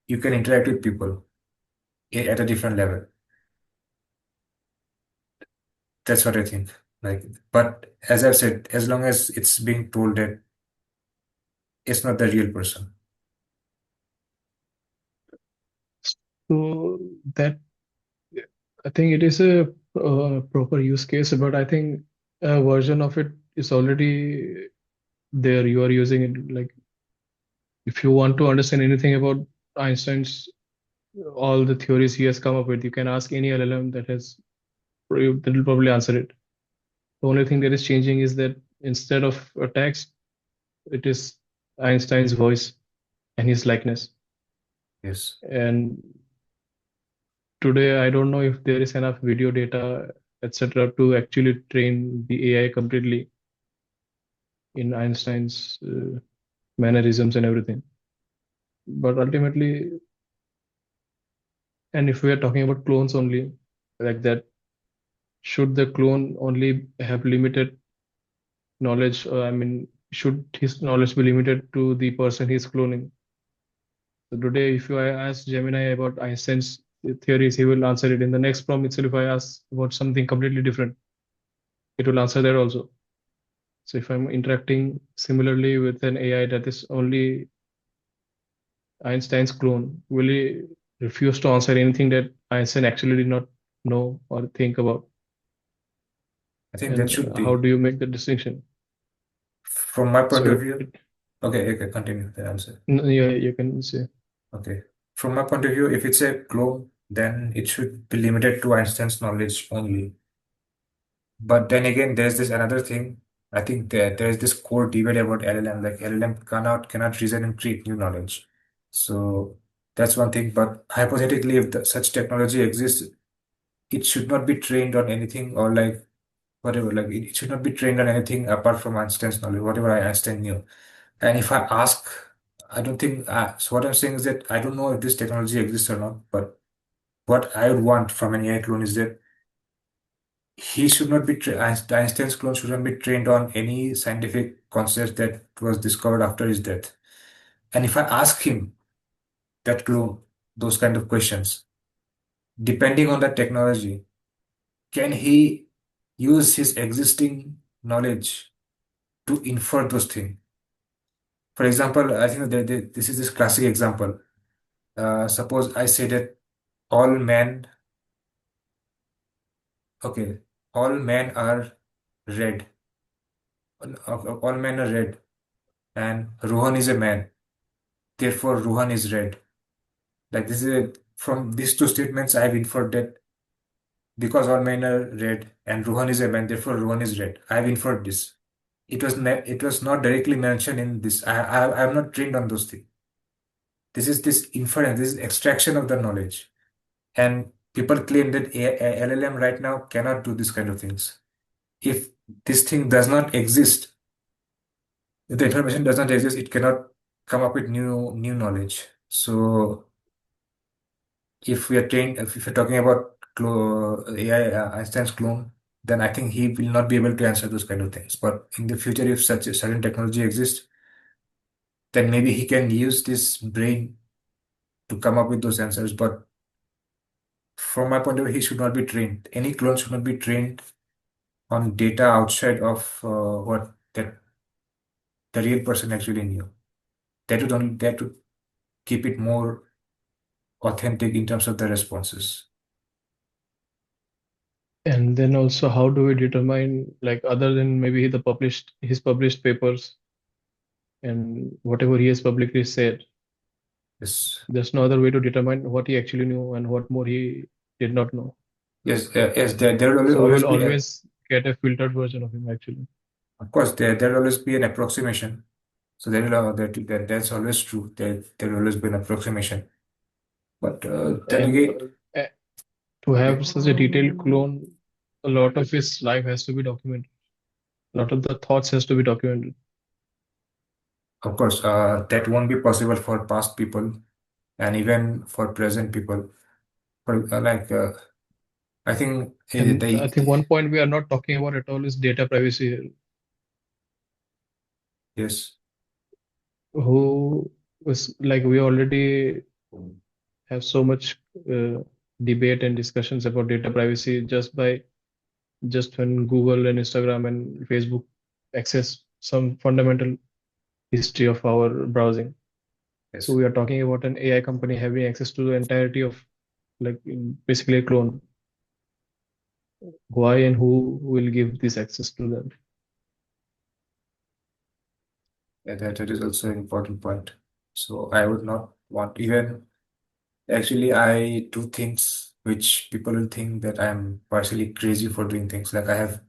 you can interact with people at a different level. That's what I think. Like, but as I've said, as long as it's being told that it's not the real person.
So that I think it is a proper use case, but I think a version of it is already there. You are using it like if you want to understand anything about Einstein's all the theories he has come up with, you can ask any LLM that will probably answer it. The only thing that is changing is that instead of a text, it is Einstein's voice and his likeness.
Yes.
And today, I don't know if there is enough video data, etc., to actually train the AI completely in Einstein's mannerisms and everything. But ultimately, and if we are talking about clones only, like that, should the clone only have limited knowledge? I mean, should his knowledge be limited to the person he's cloning? So today, if I ask Gemini about Einstein's theories, he will answer it. In the next prompt itself, if I ask about something completely different, it will answer that also. So if I'm interacting similarly with an AI that is only Einstein's clone, will he refuse to answer anything that Einstein actually did not know or think about?
I think that
And
should
how
be.
do you make the distinction?
From my point
So
of view, okay, okay, continue the answer.
yeah, you can say.
Okay. From my point of view, if it's a clone, then it should be limited to Einstein's knowledge only. But then again, there's this another thing. I think there's this core debate about LLM. Like LLM cannot reason and create new knowledge. So that's one thing. But hypothetically, if such technology exists, it should not be trained on anything or like whatever. Like it should not be trained on anything apart from Einstein's knowledge, whatever Einstein knew. And if I ask, I don't think. So what I'm saying is that I don't know if this technology exists or not. But what I would want from an AI clone is that he should not be Einstein's clone shouldn't be trained on any scientific concept that was discovered after his death. And if I ask him that clone those kind of questions, depending on the technology, can he use his existing knowledge to infer those things? For example, I think that this is this classic example. Suppose I say that all men, okay, all men are red. All men are red, and Rohan is a man. Therefore, Rohan is red. Like this is from these two statements, I've inferred that because all men are red and Rohan is a man, therefore Rohan is red. I've inferred this. It was not directly mentioned in this. I'm not trained on those things. This is this inference, this is extraction of the knowledge. And people claim that LLM right now cannot do this kind of things. If this thing does not exist, if the information does not exist, it cannot come up with new knowledge. So if we are trained, if we're talking about AI, Einstein's clone, then I think he will not be able to answer those kind of things. But in the future, if such a certain technology exists, then maybe he can use this brain to come up with those answers. But from my point of view, he should not be trained. Any clone should not be trained on data outside of what that the real person actually knew. That would keep it more authentic in terms of the responses.
And then also, how do we determine, like, other than maybe the published his published papers and whatever he has publicly said,
Yes,
there's no other way to determine what he actually knew and what more he did not know.
yes. There will
So we
always
will
be
always get a filtered version of him actually.
of course, there will always be an approximation. So that's always true. There will always be an approximation. But then
And
again,
to have such a detailed clone, a lot of his life has to be documented. A lot of the thoughts has to be documented.
of course, that won't be possible for past people and even for present people. For I think
And I think one point we are not talking about at all is data privacy here.
yes,
Who was like we already have so much uh, debate and discussions about data privacy just when Google and Instagram and Facebook access some fundamental history of our browsing. So
yes.
we are talking about an AI company having access to the entirety of like basically a clone. Why and who will give this access to them?
That is also an important point. So I would not want even actually I do things which people will think that I'm partially crazy for doing things. Like I have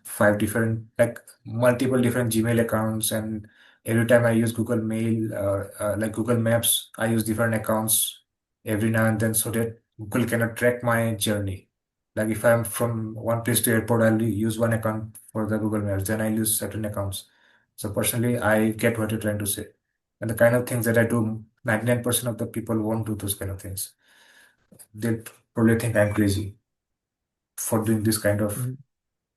five different like multiple different Gmail accounts, and every time I use Google Mail like Google Maps, I use different accounts every now and then so that Google cannot track my journey. Like if I'm from one place to airport, I'll use one account for the Google Maps, then I use certain accounts. So personally, I get what you're trying to say. And the kind of things that I do, 99% of the people won't do those kind of things. They probably think I'm crazy for doing this kind of
Mhm.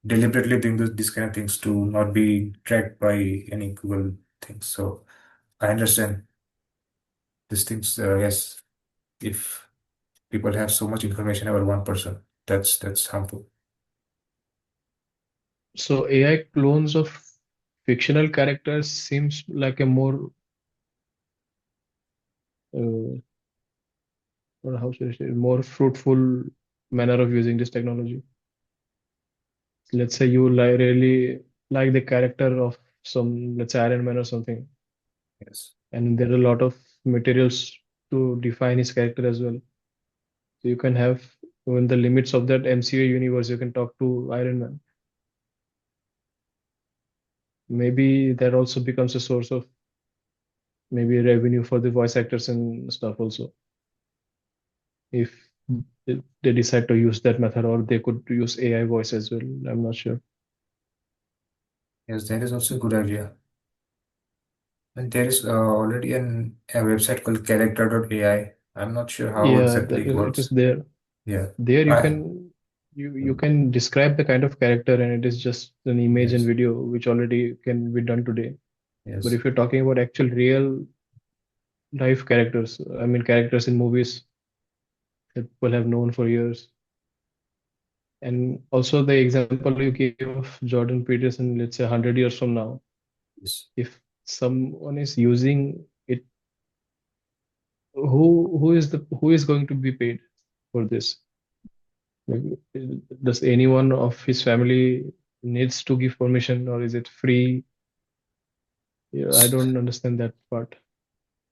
deliberately doing this kind of things to not be tracked by any Google things. So I understand these things. Yes, if people have so much information about one person, that's harmful.
So AI clones of fictional characters seems like a more uh, or how should I say, more fruitful manner of using this technology. Let's say you like really like the character of some, let's say Iron Man or something,
Yes,
and there are a lot of materials to define his character as well. So you can have within the limits of that MCU universe, you can talk to Iron Man. Maybe that also becomes a source of maybe revenue for the voice actors and stuff also. If they decide to use that method, or they could use AI voice as well. I'm not sure.
yes, that is also a good idea. And there is already a website called character.ai. I'm not sure how
Yeah,
exactly it
it is
works.
there.
Yeah.
There you
I
can. you can describe the kind of character, and it is just an image and
Yes,
video, which already can be done today. But
yes.
if you're talking about actual real life characters, I mean characters in movies that people have known for years, and also the example you gave of Jordan Peterson, let's say 100 years from now,
Yes.
if someone is using it, who is going to be paid for this? Like, does anyone of his family needs to give permission, or is it free? Yeah, I don't understand that part.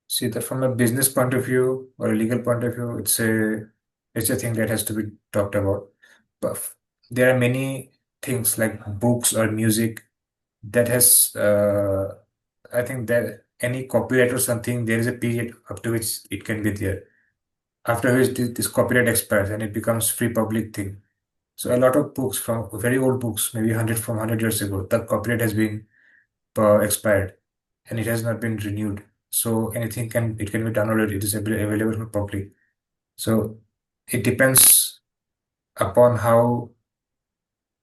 See that from a business point of view or a legal point of view, it's a thing that has to be talked about. But there are many things like books or music that has I think that any copyright or something, there is a period up to which it can be there. After which this copyright expires and it becomes free public thing. So a lot of books from very old books, maybe 100 years ago, the copyright has been expired and it has not been renewed. So anything can be downloaded. It is available for public. So it depends upon how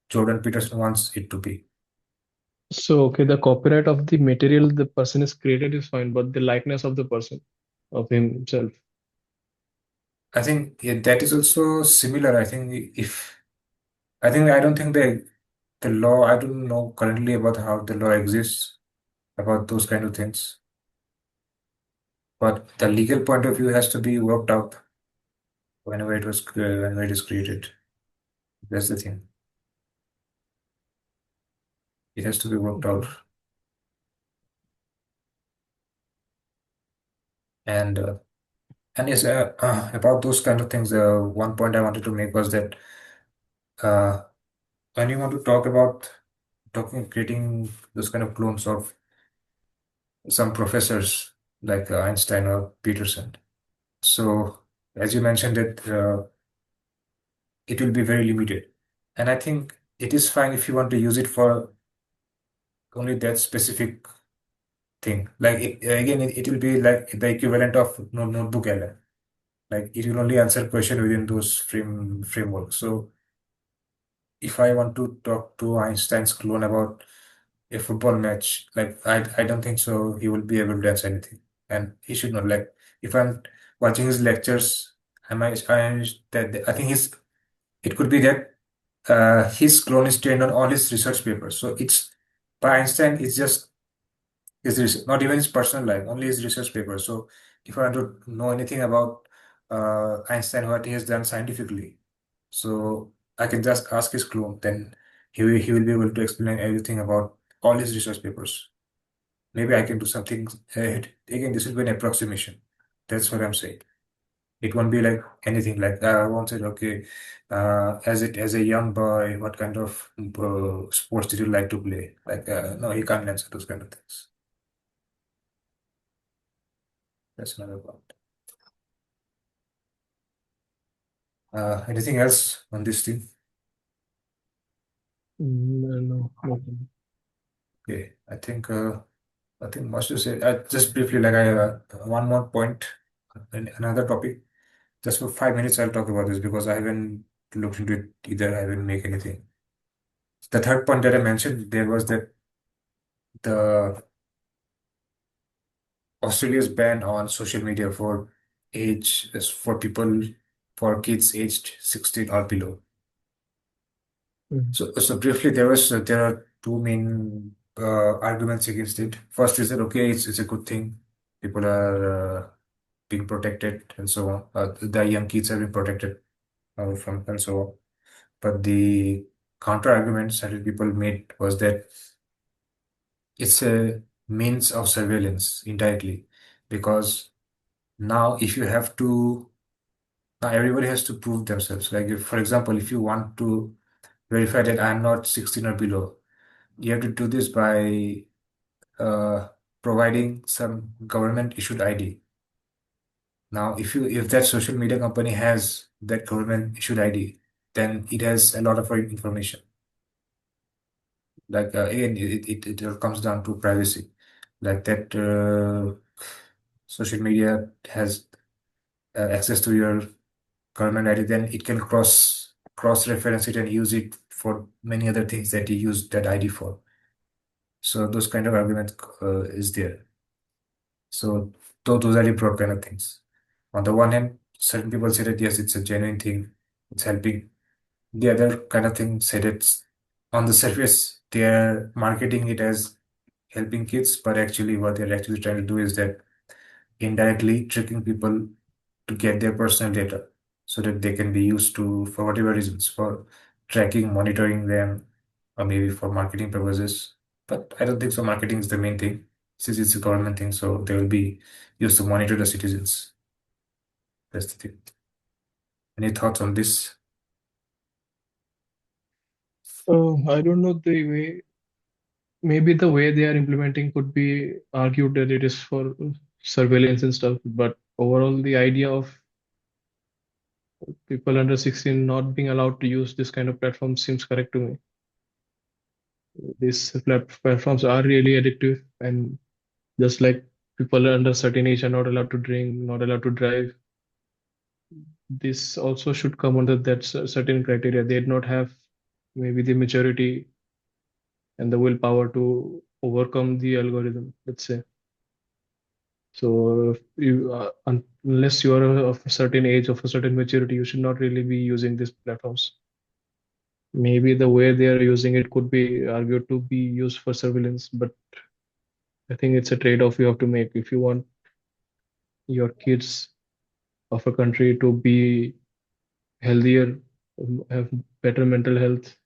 Jordan Peterson wants it to be.
So, okay, the copyright of the material the person is created is fine, but the likeness of the person, of himself.
I think yeah, that is also similar. I don't think the law. I don't know currently about how the law exists about those kind of things. But the legal point of view has to be worked out whenever it is created. That's the thing. It has to be worked out.
Okay.
And yes, about those kind of things, one point I wanted to make was that uh, when you want to talk about creating those kind of clones of some professors like Einstein or Peterson. So, as you mentioned, it will be very limited. And I think it is fine if you want to use it for only that specific thing. Like again, it will be like the equivalent of notebook LM. Like it will only answer question within those frameworks. So if I want to talk to Einstein's clone about a football match, like I don't think so he will be able to answer anything. And he should not like if I'm watching his lectures, I think it could be that his clone is trained on all his research papers. So it's by Einstein, it's just not even his personal life, only his research papers. So if I want to know anything about Einstein, what he has done scientifically, so I can just ask his clone, then he will be able to explain everything about all his research papers. Maybe I can do something. Again, this will be an approximation. That's what I'm saying. It won't be like anything like I won't say, okay, as a young boy, what kind of sports did you like to play? Like, no, he can't answer those kind of things. That's another part. Anything else on this thing?
No, no.
Okay, I think much to say. Just briefly, like one more point, another topic. Just for 5 minutes, I'll talk about this because I haven't looked into it either. I haven't make anything. The third point that I mentioned there was that the Australia's ban on social media for people for kids aged 16 or below.
Mhm.
So briefly, there are two main arguments against it. First is that okay, it's a good thing. People are being protected and so on. The young kids have been protected from and so on. But the counter arguments that people made was that it's a means of surveillance indirectly because now if you have to now everybody has to prove themselves. Like if, for example, if you want to verify that I'm not 16 or below, you have to do this by uh, providing some government issued ID. Now, if that social media company has that government issued ID, then it has a lot of information. Like again, it all comes down to privacy. Like that social media has access to your government ID, then it can cross-reference it and use it for many other things that you use that ID for. So those kind of arguments is there. So those are the broad kind of things. On the one hand, certain people say that yes, it's a genuine thing, it's helping. The other kind of thing said it's on the surface they're marketing it as helping kids, but actually what they're actually trying to do is that indirectly tricking people to get their personal data so that they can be used to for whatever reasons, for tracking, monitoring them, or maybe for marketing purposes. But I don't think so. Marketing is the main thing since it's a government thing, so they will be used to monitor the citizens. That's the thing. Any thoughts on this?
I don't know the way. Maybe the way they are implementing could be argued that it is for surveillance and stuff, but overall, the idea of people under 16 not being allowed to use this kind of platform seems correct to me. These platforms are really addictive, and just like people under certain age are not allowed to drink, not allowed to drive, this also should come under that certain criteria. They did not have maybe the maturity and the willpower to overcome the algorithm, let's say. So unless you are of a certain age, of a certain maturity, you should not really be using these platforms. Maybe the way they are using it could be argued to be used for surveillance, but I think it's a trade-off you have to make. If you want your kids of a country to be healthier, have better mental health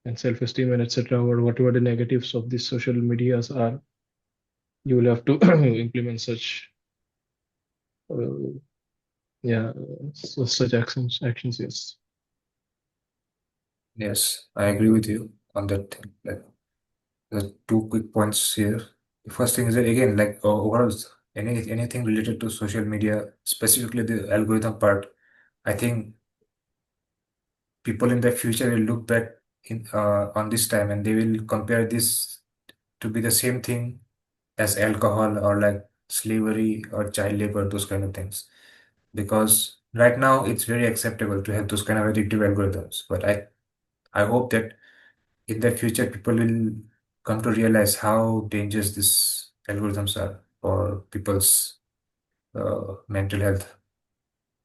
and self-esteem and etc., or whatever the negatives of these social medias are, you will have to implement such uh, yeah such actions, yes.
Yes, I agree with you on that thing. Like, there's two quick points here. The first thing is that again, like overall, anything related to social media, specifically the algorithm part, I think people in the future will look back in on this time and they will compare this to be the same thing as alcohol or like slavery or child labor, those kind of things. Because right now it's very acceptable to have those kind of addictive algorithms. But I hope that in the future people will come to realize how dangerous these algorithms are for people's mental health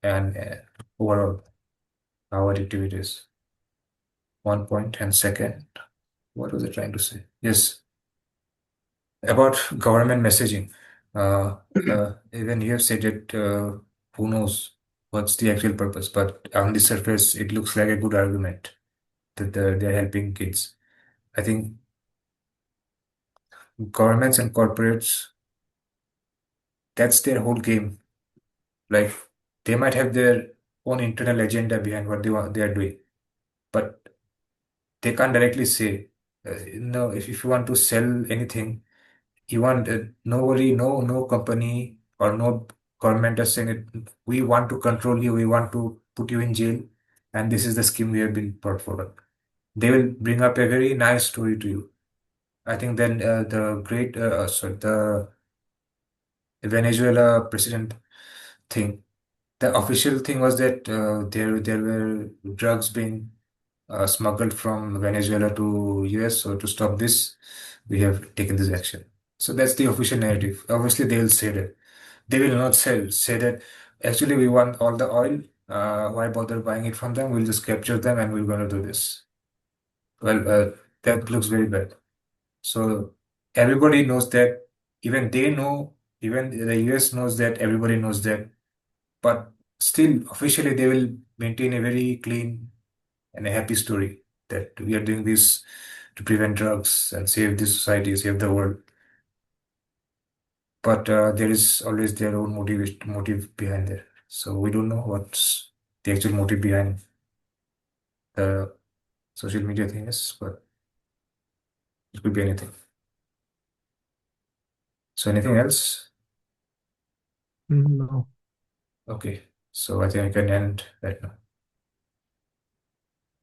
and overall how addictive it is. One point. And second, what was I trying to say? Yes, about government messaging. Uh, Even you have said that who knows what's the actual purpose, but on the surface, it looks like a good argument that they're helping kids. I think governments and corporates, that's their whole game. Like they might have their own internal agenda behind what they are doing, but they can't directly say, no, if you want to sell anything, you want nobody, no company or no government is saying it. We want to control you. We want to put you in jail, and this is the scheme we have been brought forward. They will bring up a very nice story to you. I think then the Venezuela president thing. The official thing was that there were drugs being smuggled from Venezuela to US. So to stop this, we have taken this action. So that's the official narrative. Obviously, they will say that. They will not say that actually we want all the oil. Why bother buying it from them? We'll just capture them and we're going to do this. Well, that looks very bad. So everybody knows that. Even they know. Even the US knows that. Everybody knows that. But still, officially, they will maintain a very clean and a happy story that we are doing this to prevent drugs and save the society, save the world. But there is always their own motive behind there. So we don't know what's the actual motive behind the social media thing is, but it could be anything. So anything else?
No.
Okay. So I think I can end right now.